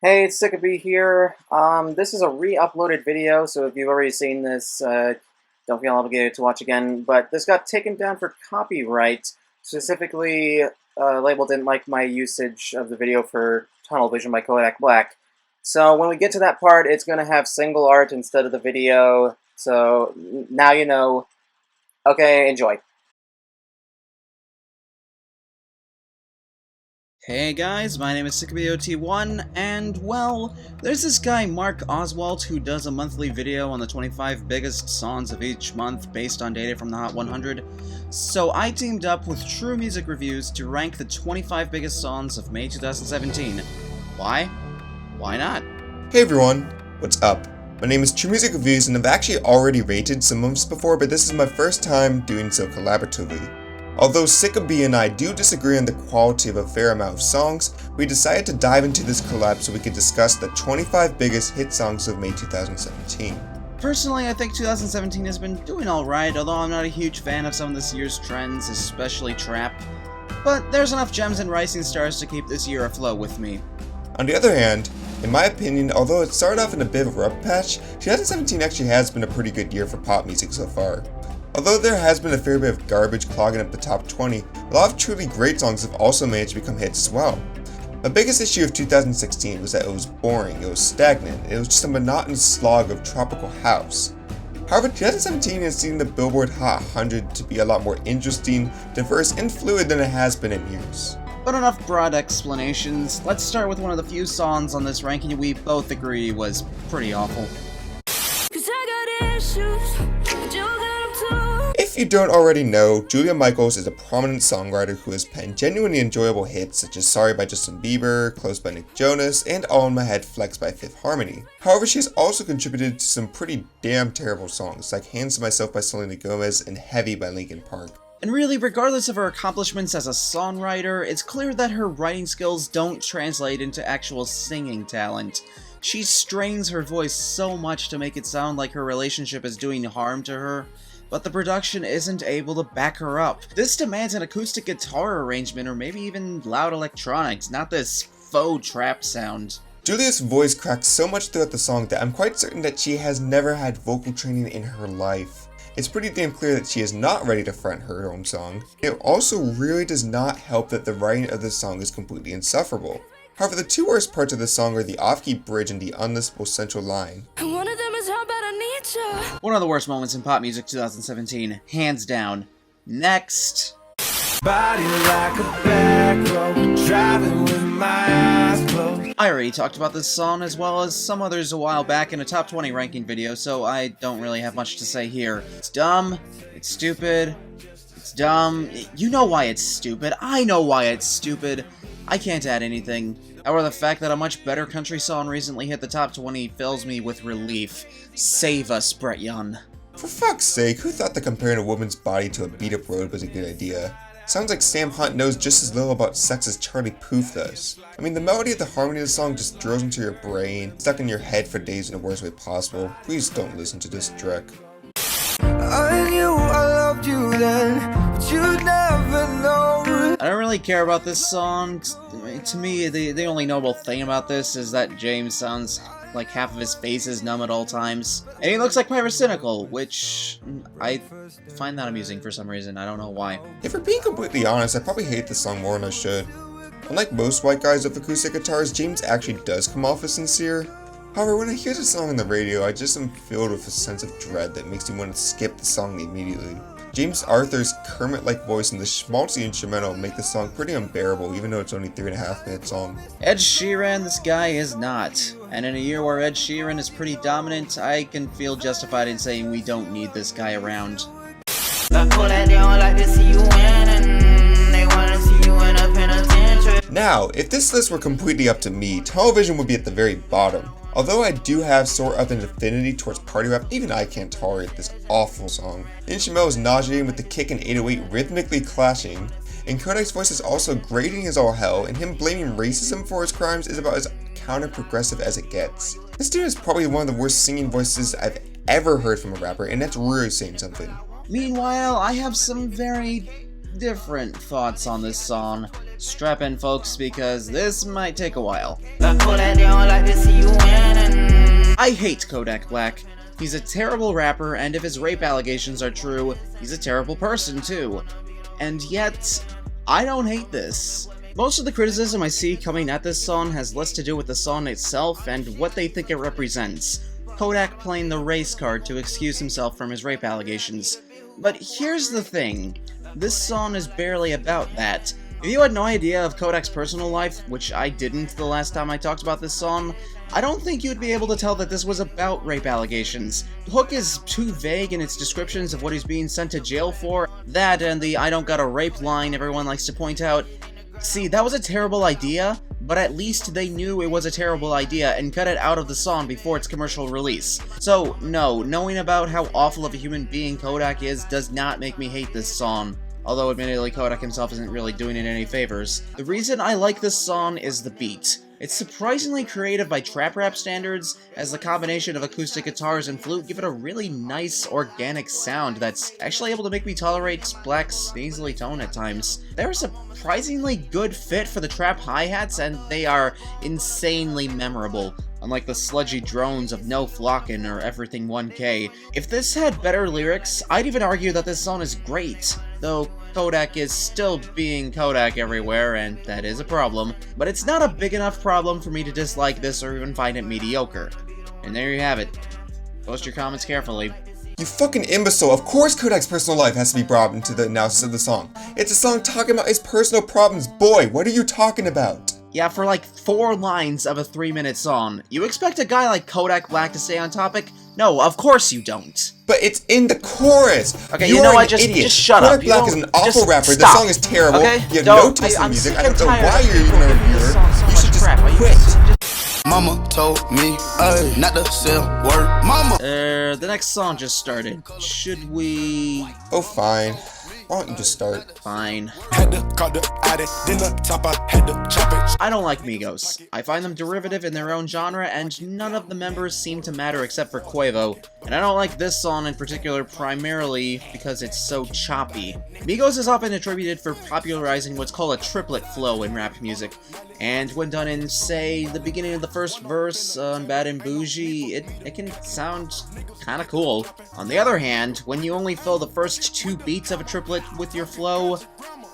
Hey, it's Sickabee here. This is a re-uploaded video, so if you've already seen this, don't feel obligated to watch again. But this got taken down for copyright. Specifically, label didn't like my usage of the video for Tunnel Vision by Kodak Black. So when we get to that part, it's going to have single art instead of the video. So now you know. Okay, enjoy. Hey guys, my name is SickabieOT1, and well, there's this guy Mark Oswalt who does a monthly video on the 25 biggest songs of each month based on data from the Hot 100. So I teamed up with TrueMusicReviews to rank the 25 biggest songs of May 2017. Why? Why not? Hey everyone, what's up? My name is TrueMusicReviews and I've actually already rated some months before, but this is my first time doing so collaboratively. Although Sickabee and I do disagree on the quality of a fair amount of songs, we decided to dive into this collab so we could discuss the 25 biggest hit songs of May 2017. Personally, I think 2017 has been doing alright, although I'm not a huge fan of some of this year's trends, especially trap. But there's enough gems and rising stars to keep this year afloat with me. On the other hand, in my opinion, although it started off in a bit of a rough patch, 2017 actually has been a pretty good year for pop music so far. Although there has been a fair bit of garbage clogging up the top 20, a lot of truly great songs have also managed to become hits as well. My biggest issue of 2016 was that it was boring, it was stagnant, it was just a monotonous slog of tropical house. However, 2017 has seen the Billboard Hot 100 to be a lot more interesting, diverse, and fluid than it has been in years. But enough broad explanations, let's start with one of the few songs on this ranking we both agree was pretty awful. If you don't already know, Julia Michaels is a prominent songwriter who has penned genuinely enjoyable hits such as Sorry by Justin Bieber, Close by Nick Jonas, and All in My Head Flex by Fifth Harmony. However, she has also contributed to some pretty damn terrible songs like Hands to Myself by Selena Gomez and Heavy by Linkin Park. And really, regardless of her accomplishments as a songwriter, it's clear that her writing skills don't translate into actual singing talent. She strains her voice so much to make it sound like her relationship is doing harm to her, but the production isn't able to back her up. This demands an acoustic guitar arrangement or maybe even loud electronics, not this faux trap sound. Julia's voice cracks so much throughout the song that I'm quite certain that she has never had vocal training in her life. It's pretty damn clear that she is not ready to front her own song. It also really does not help that the writing of this song is completely insufferable. However, the two worst parts of the song are the off-key bridge and the unlistenable central line. One of them is how bad I need you. One of the worst moments in pop music 2017, hands down. Next. Body like a back road, driving with my eyes closed. I already talked about this song as well as some others a while back in a top 20 ranking video, so I don't really have much to say here. It's dumb, it's stupid, it's dumb. You know why it's stupid, I know why it's stupid. I can't add anything. However, the fact that a much better country song recently hit the top 20 fills me with relief. Save us, Brett Young. For fuck's sake, who thought that comparing a woman's body to a beat-up road was a good idea? Sounds like Sam Hunt knows just as little about sex as Charlie Puth does. I mean, the melody of the harmony of the song just drills into your brain, stuck in your head for days in the worst way possible. Please don't listen to this track. I knew I loved you then, but you'd never know. I don't really care about this song. To me, the only notable thing about this is that James sounds like half of his face is numb at all times. And he looks like Pyrocynical, which I find that amusing for some reason. I don't know why. If we're being completely honest, I probably hate this song more than I should. Unlike most white guys with acoustic guitars, James actually does come off as sincere. However, when I hear the song on the radio, I just am filled with a sense of dread that makes me want to skip the song immediately. James Arthur's Kermit-like voice and the schmaltzy instrumental make the song pretty unbearable, even though it's only 3.5 minutes long. Ed Sheeran, this guy is not. And in a year where Ed Sheeran is pretty dominant, I can feel justified in saying we don't need this guy around. Now, if this list were completely up to me, Tunnel Vision would be at the very bottom. Although I do have sort of an affinity towards party rap, even I can't tolerate this awful song. The instrumental is nauseating with the kick and 808 rhythmically clashing, and Kodak's voice is also grating as all hell, and him blaming racism for his crimes is about as counter-progressive as it gets. This dude is probably one of the worst singing voices I've ever heard from a rapper, and that's really saying something. Meanwhile, I have some very different thoughts on this song. Strap in, folks, because this might take a while. to see you winning. I hate Kodak Black. He's a terrible rapper, and if his rape allegations are true, he's a terrible person too. And yet, I don't hate this. Most of the criticism I see coming at this song has less to do with the song itself and what they think it represents. Kodak playing the race card to excuse himself from his rape allegations. But here's the thing, this song is barely about that. If you had no idea of Kodak's personal life, which I didn't the last time I talked about this song, I don't think you'd be able to tell that this was about rape allegations. The hook is too vague in its descriptions of what he's being sent to jail for. That and the "I don't got a rape" line everyone likes to point out. See, that was a terrible idea, but at least they knew it was a terrible idea and cut it out of the song before its commercial release. So, no, knowing about how awful of a human being Kodak is does not make me hate this song. Although admittedly Kodak himself isn't really doing it any favors. The reason I like this song is the beat. It's surprisingly creative by trap rap standards, as the combination of acoustic guitars and flute give it a really nice, organic sound that's actually able to make me tolerate Black's nasally tone at times. They're a surprisingly good fit for the trap hi-hats, and they are insanely memorable, unlike the sludgy drones of No Flockin' or Everything 1K. If this had better lyrics, I'd even argue that this song is great, though Kodak is still being Kodak everywhere, and that is a problem. But it's not a big enough problem for me to dislike this or even find it mediocre. And there you have it. Post your comments carefully. You fucking imbecile, of course Kodak's personal life has to be brought into the analysis of the song. It's a song talking about his personal problems, boy, what are you talking about? Yeah, for like 4 lines of a 3-minute song. You expect a guy like Kodak Black to stay on topic? No, of course you don't. But it's in the chorus! Okay, you know are what, an just idiot. shut Kodak up. Black is an awful rapper, the song is terrible, okay? You have Don't. no taste in I'm music, sick I don't and know tired why of you're even people a giving this reviewer. song so You much should just crap. Are you quit. Mama told me, not to sell word. Mama. The next song just started. Should we... Oh, fine. Why don't you just start? Fine. Had to call the addict, then the top, I had to chop it. I don't like Migos. I find them derivative in their own genre, and none of the members seem to matter except for Quavo. And I don't like this song in particular primarily because it's so choppy. Migos is often attributed for popularizing what's called a triplet flow in rap music. And when done in, say, the beginning of the first verse on Bad and Bougie, it can sound kinda cool. On the other hand, when you only fill the first 2 beats of a triplet with your flow,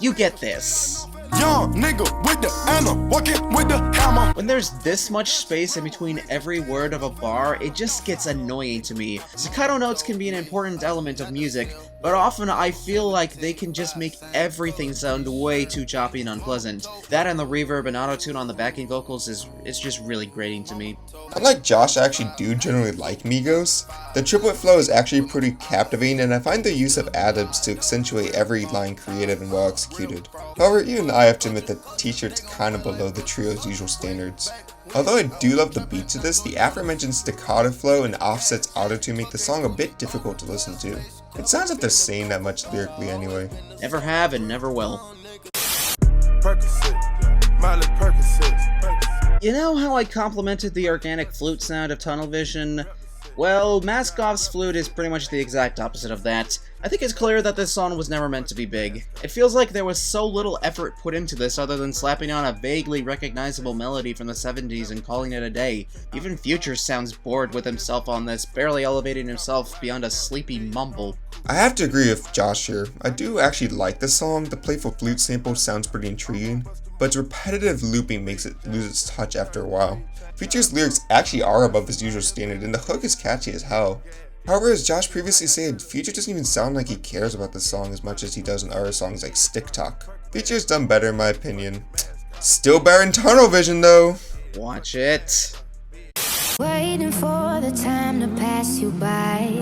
you get this. Young nigga with the Anna, walking with the hammer. When there's this much space in between every word of a bar, it just gets annoying to me. Staccato notes can be an important element of music, but often I feel like they can just make everything sound way too choppy and unpleasant. That and the reverb and auto-tune on the backing vocals is just really grating to me. Unlike Josh, I actually do generally like Migos. The triplet flow is actually pretty captivating, and I find the use of ad-libs to accentuate every line creative and well executed. However, even I have to admit that T-shirt's kinda below the trio's usual standards. Although I do love the beats of this, the aforementioned staccato flow and Offset's auto-tune make the song a bit difficult to listen to. It sounds like they're saying that much lyrically anyway. Never have and never will. You know how I complimented the organic flute sound of Tunnel Vision? Well, Maskoff's flute is pretty much the exact opposite of that. I think it's clear that this song was never meant to be big. It feels like there was so little effort put into this other than slapping on a vaguely recognizable melody from the 70s and calling it a day. Even Future sounds bored with himself on this, barely elevating himself beyond a sleepy mumble. I have to agree with Josh here. I do actually like the song. The playful flute sample sounds pretty intriguing, but its repetitive looping makes it lose its touch after a while. Future's lyrics actually are above his usual standard, and the hook is catchy as hell. However, as Josh previously said, Future doesn't even sound like he cares about this song as much as he does in other songs like Stick Talk. Future's done better in my opinion. Still better in Tunnel Vision though. Watch it. Waiting for the time to pass you by.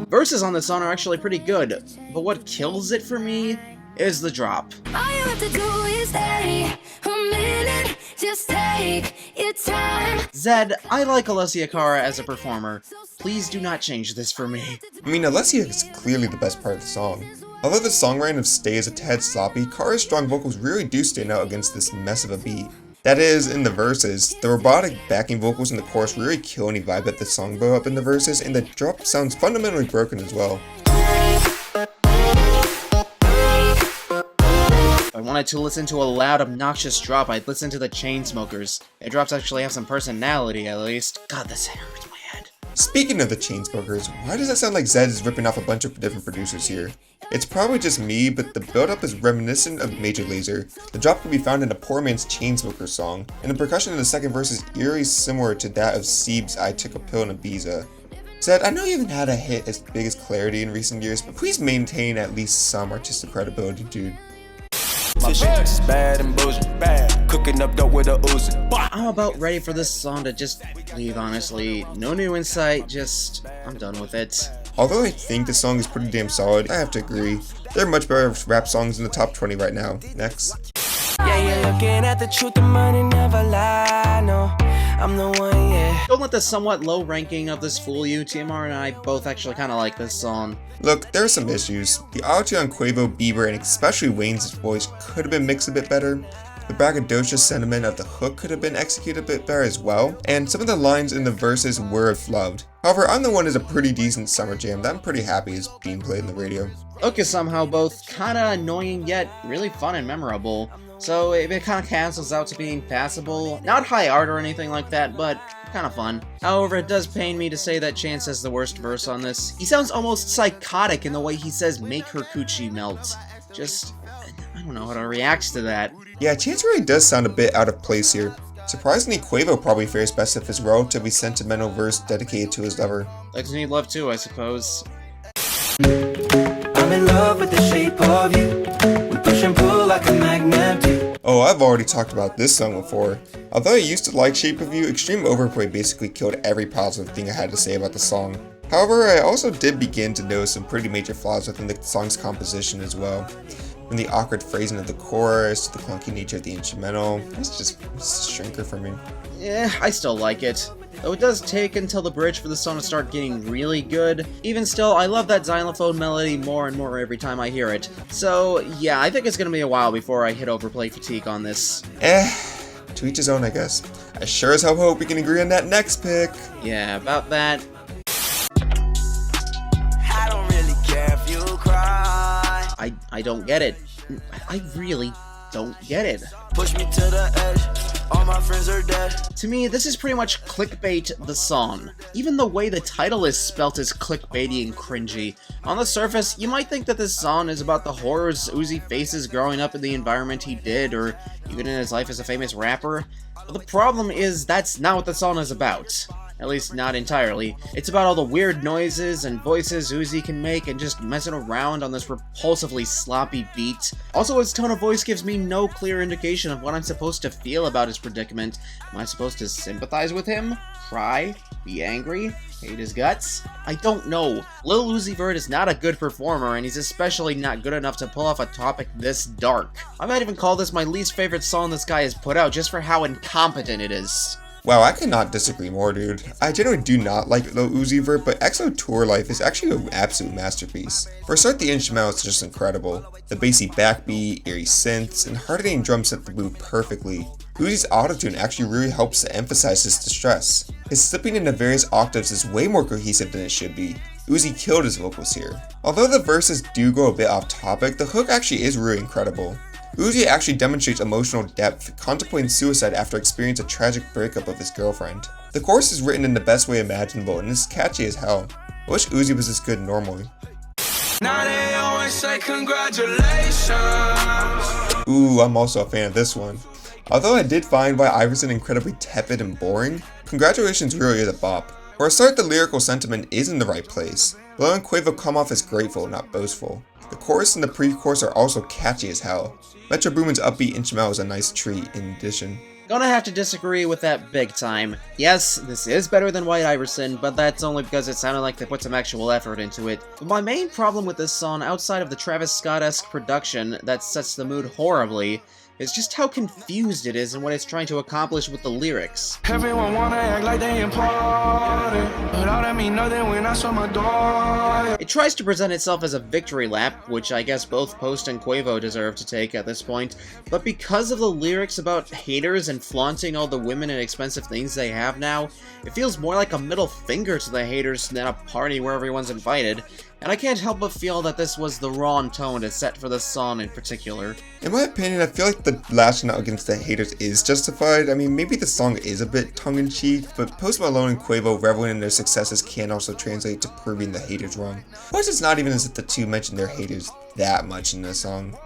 Verses on this song are actually pretty good, but what kills it for me is the drop. All you have to do is stay a minute, just take your time. Zedd, I like Alessia Cara as a performer. Please do not change this for me. I mean, Alessia is clearly the best part of the song. Although the songwriting of Stay is a tad sloppy, Cara's strong vocals really do stand out against this mess of a beat. That is, in the verses, the robotic backing vocals in the chorus really kill any vibe that the song blew up in the verses, and the drop sounds fundamentally broken as well. If I wanted to listen to a loud, obnoxious drop, I'd listen to the Chainsmokers. Their drops actually have some personality, at least. God, this hurts my head. Speaking of the Chainsmokers, why does that sound like Zedd is ripping off a bunch of different producers here? It's probably just me, but the build-up is reminiscent of Major Lazer. The drop can be found in a Poor Man's Chainsmokers song, and the percussion in the second verse is eerily similar to that of Sieb's I Took a Pill in Ibiza. Zedd, I know you haven't had a hit as big as Clarity in recent years, but please maintain at least some artistic credibility, dude. Bad and bad. Cooking up dope with a Uzi. I'm about ready for this song to just leave, honestly. No new insight, I'm done with it. Although I think the song is pretty damn solid, I have to agree. There are much better rap songs in the top 20 right now. Next. Yeah, you're looking at the truth, the money never lie, no. I'm the one, yeah. Don't let the somewhat low ranking of this fool you. TMR and I both actually kind of like this song. Look, there are some issues. The auto-tune on Quavo, Bieber, and especially Wayne's voice could have been mixed a bit better. The braggadocious sentiment of the hook could have been executed a bit better as well, and some of the lines in the verses were flubbed. However, I'm the One is a pretty decent summer jam that I'm pretty happy is being played in the radio. Hook is somehow both kinda annoying yet really fun and memorable, so it kinda cancels out to being passable. Not high art or anything like that, but kinda fun. However, it does pain me to say that Chance has the worst verse on this. He sounds almost psychotic in the way he says make her coochie melt. I don't know how to react to that. Yeah, Chance really does sound a bit out of place here. Surprisingly, Quavo probably fares best with his relatively sentimental verse dedicated to his lover. Legs need love too, I suppose. I'm in love with the shape of you. We push and pull like a magnet do. Oh, I've already talked about this song before. Although I used to like Shape of You, extreme overplay basically killed every positive thing I had to say about the song. However, I also did begin to notice some pretty major flaws within the song's composition as well. From the awkward phrasing of the chorus, to the clunky nature of the instrumental, it's just a shrinker for me. I still like it. Though it does take until the bridge for the song to start getting really good. Even still, I love that xylophone melody more and more every time I hear it. So yeah, I think it's gonna be a while before I hit overplay fatigue on this. To each his own, I guess. I sure as hell hope we can agree on that next pick. Yeah, about that. I don't really care if you cry. I don't get it. I really don't get it. Push me to the edge. All my friends are dead. To me, this is pretty much clickbait the song. Even the way the title is spelt is clickbaity and cringy. On the surface, you might think that this song is about the horrors Uzi faces growing up in the environment he did, or even in his life as a famous rapper. But the problem is that's not what the song is about. At least not entirely. It's about all the weird noises and voices Uzi can make and just messing around on this repulsively sloppy beat. Also, his tone of voice gives me no clear indication of what I'm supposed to feel about his predicament. Am I supposed to sympathize with him? Cry? Be angry? Hate his guts? I don't know. Lil Uzi Vert is not a good performer, and he's especially not good enough to pull off a topic this dark. I might even call this my least favorite song this guy has put out just for how incompetent it is. Wow, I cannot disagree more, dude. I generally do not like Lil Uzi Vert, but EXO Tour Life is actually an absolute masterpiece. For a start, the instrumental is just incredible. The bassy backbeat, eerie synths, and hard-hitting drums set the mood perfectly. Uzi's autotune actually really helps to emphasize his distress. His slipping into various octaves is way more cohesive than it should be. Uzi killed his vocals here. Although the verses do go a bit off topic, the hook actually is really incredible. Uzi actually demonstrates emotional depth, contemplating suicide after experiencing a tragic breakup of his girlfriend. The chorus is written in the best way imaginable and is catchy as hell. I wish Uzi was this good normally. Now they always say congratulations. Ooh, I'm also a fan of this one. Although I did find White Iverson incredibly tepid and boring, Congratulations really is a bop. For a start, the lyrical sentiment is in the right place. Malone and Quavo come off as grateful, not boastful. The chorus and the pre-chorus are also catchy as hell. Metro Boomin's upbeat instrumental is a nice treat in addition. Gonna have to disagree with that big time. Yes, this is better than White Iverson, but that's only because it sounded like they put some actual effort into it. But my main problem with this song, outside of the Travis Scott-esque production that sets the mood horribly, is just how confused it is and what it's trying to accomplish with the lyrics. Everyone wanna act like they important, but all that mean nothing when I saw my door. It tries to present itself as a victory lap, which I guess both Post and Quavo deserve to take at this point, but because of the lyrics about haters and flaunting all the women and expensive things they have now, it feels more like a middle finger to the haters than a party where everyone's invited. and I can't help but feel that this was the wrong tone to set for this song in particular. In my opinion, I feel like the lashing out against the haters is justified. I mean, maybe the song is a bit tongue-in-cheek, but Post Malone and Quavo reveling in their successes can also translate to proving the haters wrong. Plus, it's not even as if the two mention their haters that much in the song.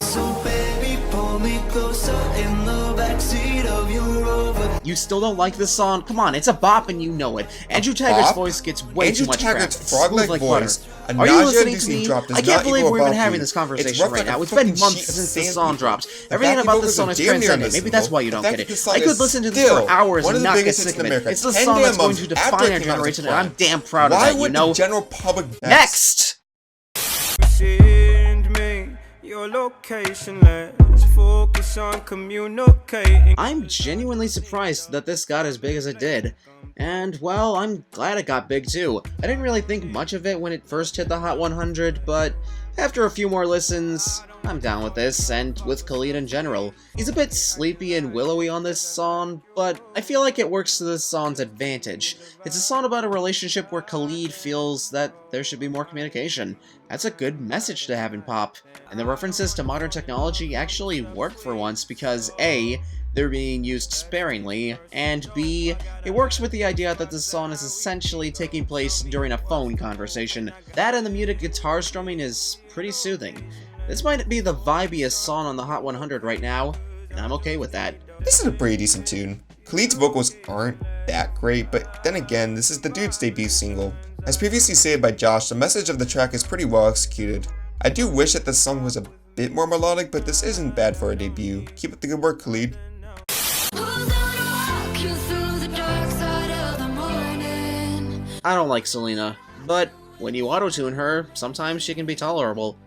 So baby, pull me closer in the backseat of your Rover. You still don't like this song? Come on, it's a bop and you know it. Andrew Taggart's voice gets way too much crap. Andrew Taggart's frog-like voice, Are you listening to me? I can't believe we're even having this conversation right now. It's been months since the song dropped. Everything about this song is transcendent. Maybe that's why you don't get it. I could listen to this for hours and not get sick of it. It's the song that's going to define our generation, and I'm damn proud of that, you know? Why would the general public... Next! Send me your location, let's focus on communicating. I'm genuinely surprised that this got as big as it did. And, well, I'm glad it got big too. I didn't really think much of it when it first hit the Hot 100, but after a few more listens, I'm down with this, and with Khalid in general. He's a bit sleepy and willowy on this song, but I feel like it works to this song's advantage. It's a song about a relationship where Khalid feels that there should be more communication. That's a good message to have in pop. And the references to modern technology actually work for once because A, they're being used sparingly, and B, it works with the idea that the song is essentially taking place during a phone conversation. That and the muted guitar strumming is pretty soothing. This might be the vibiest song on the Hot 100 right now, and I'm okay with that. This is a pretty decent tune. Khalid's vocals aren't that great, but then again, this is the dude's debut single. As previously stated by Josh, the message of the track is pretty well executed. I do wish that the song was a bit more melodic, but this isn't bad for a debut. Keep up the good work, Khalid. I don't like Selena, but when you auto-tune her, sometimes she can be tolerable.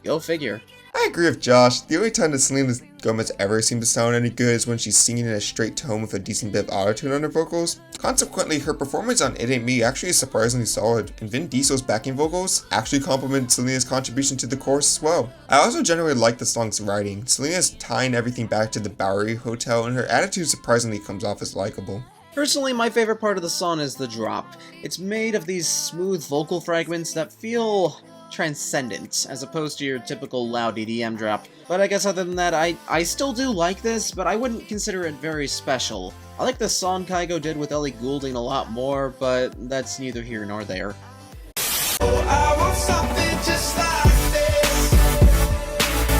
Go figure. I agree with Josh. The only time that Selena Gomez ever seems to sound any good is when she's singing in a straight tone with a decent bit of autotune on her vocals. Consequently, her performance on It Ain't Me actually is surprisingly solid, and Vin Diesel's backing vocals actually complement Selena's contribution to the chorus as well. I also generally like the song's writing. Selena's tying everything back to the Bowery Hotel, and her attitude surprisingly comes off as likable. Personally, my favorite part of the song is the drop. It's made of these smooth vocal fragments that feel transcendent, as opposed to your typical loud EDM drop. But I guess other than that, I still do like this, but I wouldn't consider it very special. I like the song Kygo did with Ellie Goulding a lot more, but that's neither here nor there.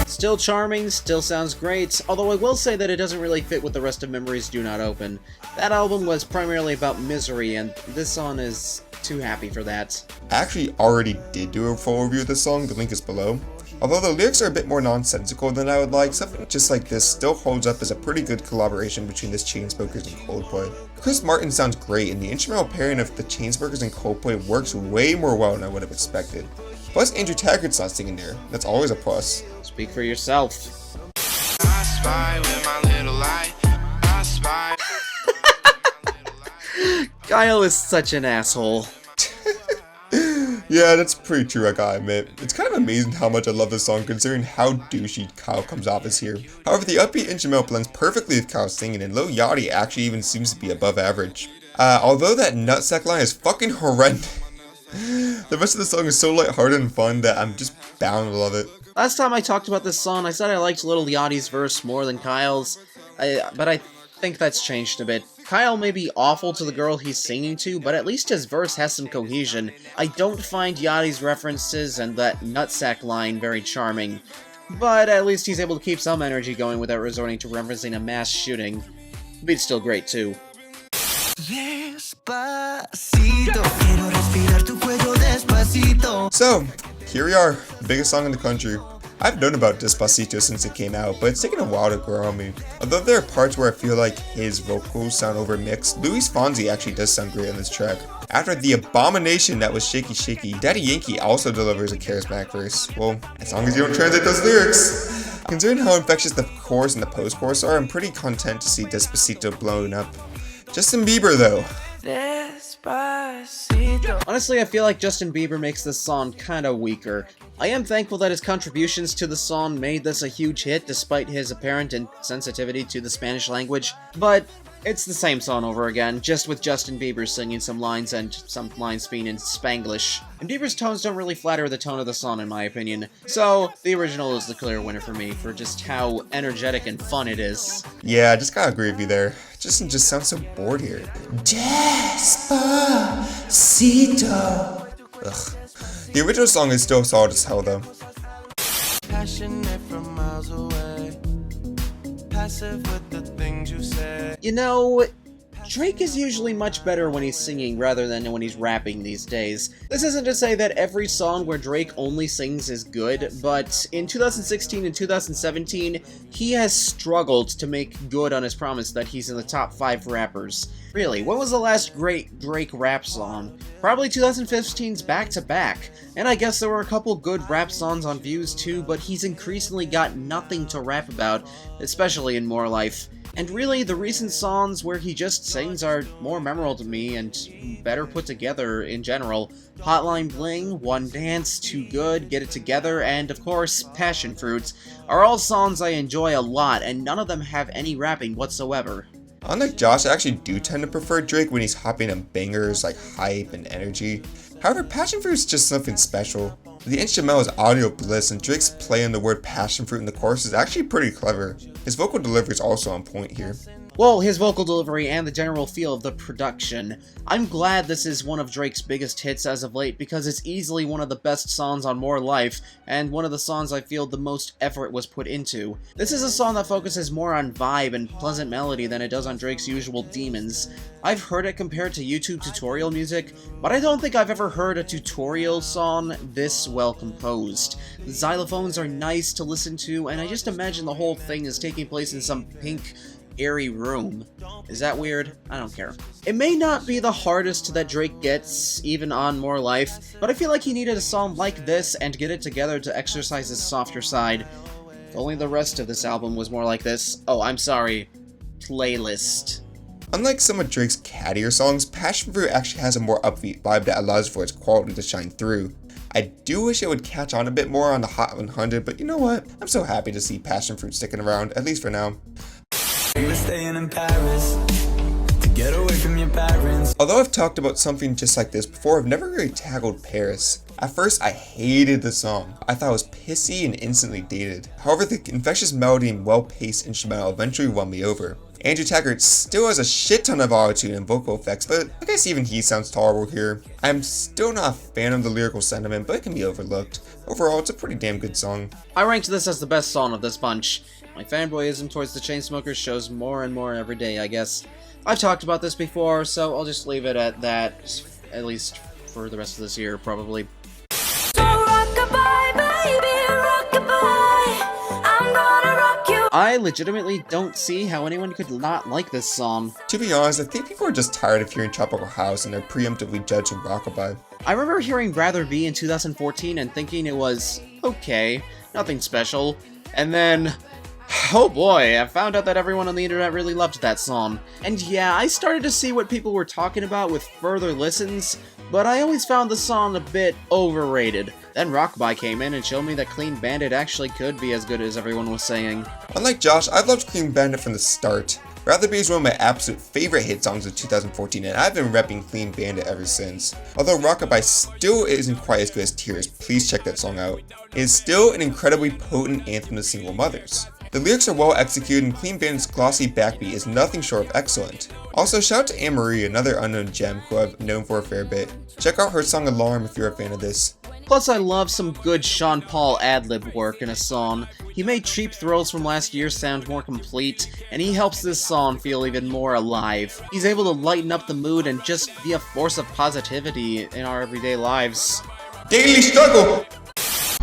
Still charming, still sounds great, although I will say that it doesn't really fit with the rest of Memories Do Not Open. That album was primarily about misery, and this song is too happy for that. I actually already did do a full review of this song, the link is below. Although the lyrics are a bit more nonsensical than I would like, something just like this still holds up as a pretty good collaboration between this Chainsmokers and Coldplay. Chris Martin sounds great, and the instrumental pairing of the Chainsmokers and Coldplay works way more well than I would have expected. Plus, Andrew Taggart's not singing there. That's always a plus. Speak for yourself. I spy with my little eye. I spy. Kyle is such an asshole. Yeah, that's pretty true, I gotta admit. It's kind of amazing how much I love this song considering how douchey Kyle comes off as here. However, the upbeat instrumental blends perfectly with Kyle's singing, and Lil Yachty actually even seems to be above average. Although that nutsack line is fucking horrendous, the rest of the song is so lighthearted and fun that I'm just bound to love it. Last time I talked about this song, I said I liked Lil Yachty's verse more than Kyle's, but I think that's changed a bit. Kyle may be awful to the girl he's singing to, but at least his verse has some cohesion. I don't find Yachty's references and that nutsack line very charming, but at least he's able to keep some energy going without resorting to referencing a mass shooting. The beat's still great too. So, here we are, the biggest song in the country. I've known about Despacito since it came out, but it's taken a while to grow on me. Although there are parts where I feel like his vocals sound overmixed, Luis Fonsi actually does sound great on this track. After the abomination that was Shaky Shaky, Daddy Yankee also delivers a charismatic verse. Well, as long as you don't translate those lyrics. Considering how infectious the chorus and the post-chorus are, I'm pretty content to see Despacito blowing up. Justin Bieber though. Honestly, I feel like Justin Bieber makes this song kinda weaker. I am thankful that his contributions to the song made this a huge hit despite his apparent insensitivity to the Spanish language, but It's the same song over again, just with Justin Bieber singing some lines and some lines being in Spanglish. And Bieber's tones don't really flatter the tone of the song in my opinion, so the original is the clear winner for me for just how energetic and fun it is. Yeah, I just gotta agree with you there. Justin just sounds so bored here. Despacito. Ugh. The original song is still solid as hell though. Passionate from miles away. Passive with the things you say. You know, Drake is usually much better when he's singing rather than when he's rapping these days. This isn't to say that every song where Drake only sings is good, but in 2016 and 2017, he has struggled to make good on his promise that he's in the top 5 rappers. Really, when was the last great Drake rap song? Probably 2015's Back to Back. And I guess there were a couple good rap songs on Views too, but he's increasingly got nothing to rap about, especially in More Life. And really, the recent songs where he just sings are more memorable to me and better put together in general. Hotline Bling, One Dance, Too Good, Get It Together, and of course, Passion Fruit are all songs I enjoy a lot, and none of them have any rapping whatsoever. Unlike Josh, I actually do tend to prefer Drake when he's hopping on bangers like Hype and Energy. However, Passion Fruit is just something special. The instrumental is audio bliss, and Drake's play on the word passion fruit in the chorus is actually pretty clever. His vocal delivery is also on point here. Well, his vocal delivery and the general feel of the production. I'm glad this is one of Drake's biggest hits as of late because it's easily one of the best songs on More Life, and one of the songs I feel the most effort was put into. This is a song that focuses more on vibe and pleasant melody than it does on Drake's usual demons. I've heard it compared to YouTube tutorial music, but I don't think I've ever heard a tutorial song this well composed. The xylophones are nice to listen to, and I just imagine the whole thing is taking place in some pink, airy room. Is that weird? I don't care. It may not be the hardest that Drake gets, even on More Life, but I feel like he needed a song like this and Get It Together to exercise his softer side. If only the rest of this album was more like this. Oh, I'm sorry. Playlist. Unlike some of Drake's cattier songs, Passion Fruit actually has a more upbeat vibe that allows for its quality to shine through. I do wish it would catch on a bit more on the Hot 100, but you know what? I'm so happy to see Passion Fruit sticking around, at least for now. You were staying in Paris to get away from your parents. Although I've talked about something just like this before, I've never really tackled Paris. At first, I hated the song. I thought it was pissy and instantly dated. However, the infectious melody and well-paced instrumental eventually won me over. Andrew Taggart still has a shit ton of auto-tune and vocal effects, but I guess even he sounds tolerable here. I'm still not a fan of the lyrical sentiment, but it can be overlooked. Overall, it's a pretty damn good song. I ranked this as the best song of this bunch. My fanboyism towards the Chainsmokers shows more and more every day, I guess. I've talked about this before, so I'll just leave it at that, at least for the rest of this year, probably. So rock-a-bye, baby, rock-a-bye. I'm gonna rock you. I legitimately don't see how anyone could not like this song. To be honest, I think people are just tired of hearing Tropical House and they're preemptively judging Rockabye. I remember hearing Rather Be in 2014 and thinking it was okay, nothing special, and then, oh boy, I found out that everyone on the internet really loved that song. And yeah, I started to see what people were talking about with further listens, but I always found the song a bit overrated. Then Rockabye came in and showed me that Clean Bandit actually could be as good as everyone was saying. Unlike Josh, I've loved Clean Bandit from the start. Rather Be is one of my absolute favorite hit songs of 2014, and I've been repping Clean Bandit ever since. Although Rockabye still isn't quite as good as Tears, please check that song out. It is still an incredibly potent anthem to single mothers. The lyrics are well executed, and Clean Bandit's glossy backbeat is nothing short of excellent. Also, shout out to Anne-Marie, another unknown gem who I've known for a fair bit. Check out her song Alarm if you're a fan of this. Plus, I love some good Sean Paul ad-lib work in a song. He made Cheap Thrills from last year sound more complete, and he helps this song feel even more alive. He's able to lighten up the mood and just be a force of positivity in our everyday lives. Daily struggle!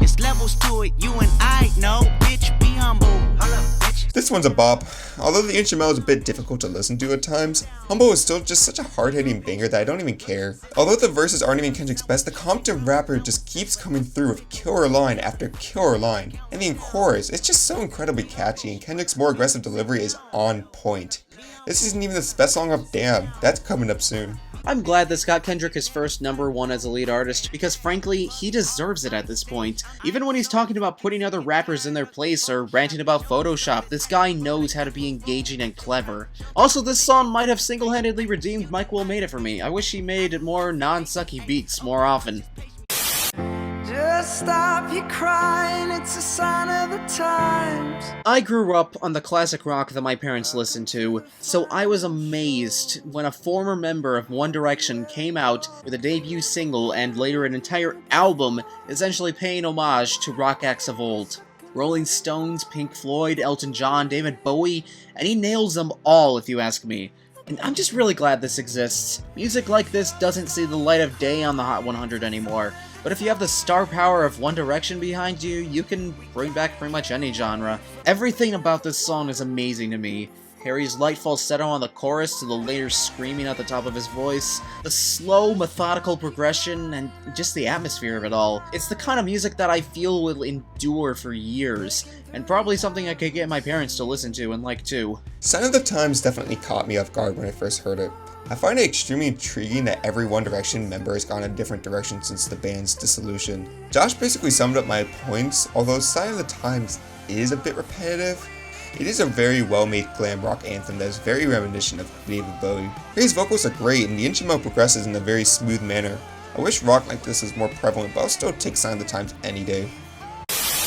It's levels to it, you and I know, bitch, be humble. Hold up, bitch. This one's a bop. Although the instrumental is a bit difficult to listen to at times, Humble is still just such a hard-hitting banger that I don't even care. Although the verses aren't even Kendrick's best, the Compton rapper just keeps coming through with killer line after killer line. And the chorus, it's just so incredibly catchy, and Kendrick's more aggressive delivery is on point. This isn't even the best song of Damn. That's coming up soon. I'm glad this got Kendrick his first #1 as a lead artist, because frankly, he deserves it at this point. Even when he's talking about putting other rappers in their place or ranting about Photoshop, this guy knows how to be engaging and clever. Also, this song might have single-handedly redeemed Mike Will Made It for me. I wish he made more non-sucky beats more often. Just stop your crying, it's a sign of the times. I grew up on the classic rock that my parents listened to, so I was amazed when a former member of One Direction came out with a debut single and later an entire album essentially paying homage to rock acts of old. Rolling Stones, Pink Floyd, Elton John, David Bowie, and he nails them all if you ask me. And I'm just really glad this exists. Music like this doesn't see the light of day on the Hot 100 anymore. But if you have the star power of One Direction behind you, you can bring back pretty much any genre. Everything about this song is amazing to me. Harry's light falsetto on the chorus to the later screaming at the top of his voice, the slow, methodical progression, and just the atmosphere of it all. It's the kind of music that I feel will endure for years, and probably something I could get my parents to listen to and like too. Sign of the Times definitely caught me off guard when I first heard it. I find it extremely intriguing that every One Direction member has gone a different direction since the band's dissolution. Josh basically summed up my points, although Sign of the Times is a bit repetitive. It is a very well-made glam rock anthem that is very reminiscent of David Bowie. Harry's vocals are great and the instrumental progresses in a very smooth manner. I wish rock like this was more prevalent, but I'll still take Sign of the Times any day.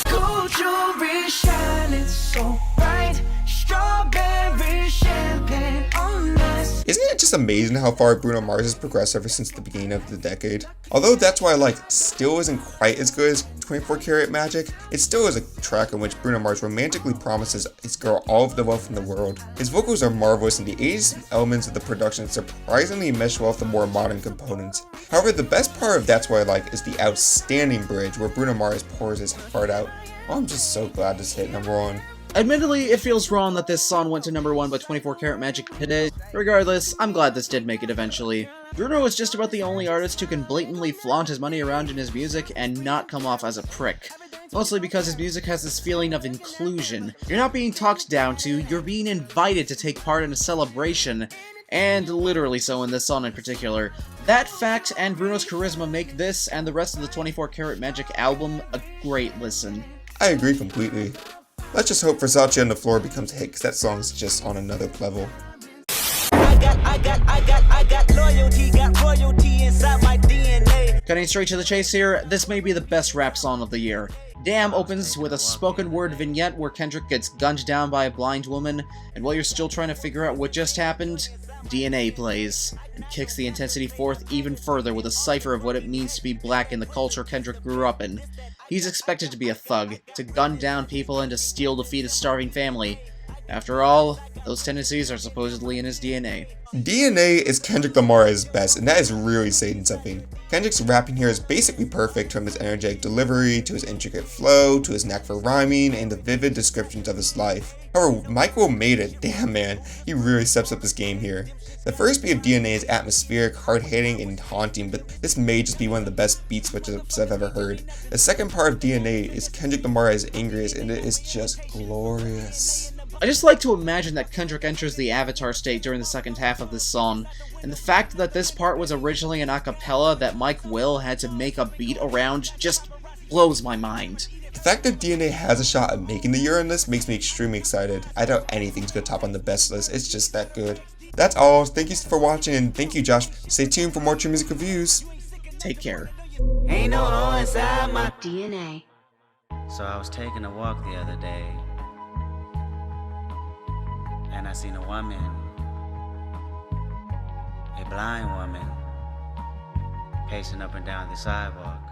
Gold jewelry shining so bright, strawberry champagne on us. Isn't it just amazing how far Bruno Mars has progressed ever since the beginning of the decade? Although That's Why I Like still isn't quite as good as 24 Karat Magic, it still is a track in which Bruno Mars romantically promises his girl all of the wealth in the world. His vocals are marvelous and the 80s elements of the production surprisingly mesh well with the more modern components. However, the best part of That's Why I Like is the outstanding bridge where Bruno Mars pours his heart out. Oh, I'm just so glad this hit #1. Admittedly, it feels wrong that this song went to #1 but 24 Karat Magic today. Regardless, I'm glad this did make it eventually. Bruno is just about the only artist who can blatantly flaunt his money around in his music and not come off as a prick. Mostly because his music has this feeling of inclusion. You're not being talked down to, you're being invited to take part in a celebration, and literally so in this song in particular. That fact and Bruno's charisma make this and the rest of the 24 Karat Magic album a great listen. I agree completely. Let's just hope Versace on the Floor becomes a hit, because that song's just on another level. I got loyalty, got royalty inside my DNA. Cutting straight to the chase here, this may be the best rap song of the year. Damn opens with a spoken word vignette where Kendrick gets gunned down by a blind woman, and while you're still trying to figure out what just happened, DNA plays, and kicks the intensity forth even further with a cipher of what it means to be black in the culture Kendrick grew up in. He's expected to be a thug, to gun down people and to steal to feed a starving family. After all, those tendencies are supposedly in his DNA. DNA is Kendrick Lamar at his best, and that is really saying something. Kendrick's rapping here is basically perfect, from his energetic delivery, to his intricate flow, to his knack for rhyming, and the vivid descriptions of his life. However, Mike Will Made It, damn man, he really steps up his game here. The first beat of DNA is atmospheric, hard-hitting, and haunting, but this may just be one of the best beat switch-ups I've ever heard. The second part of DNA is Kendrick Lamar at his angriest, and it is just glorious. I just like to imagine that Kendrick enters the Avatar state during the second half of this song, and the fact that this part was originally an acapella that Mike Will had to make a beat around just blows my mind. The fact that DNA has a shot at making the year on this makes me extremely excited. I doubt anything's gonna top on the best list, it's just that good. That's all, thank you for watching, and thank you Josh. Stay tuned for more True Music Reviews. Take care. Ain't no hole inside my DNA. So I was taking a walk the other day, and I seen a woman, a blind woman, pacing up and down the sidewalk.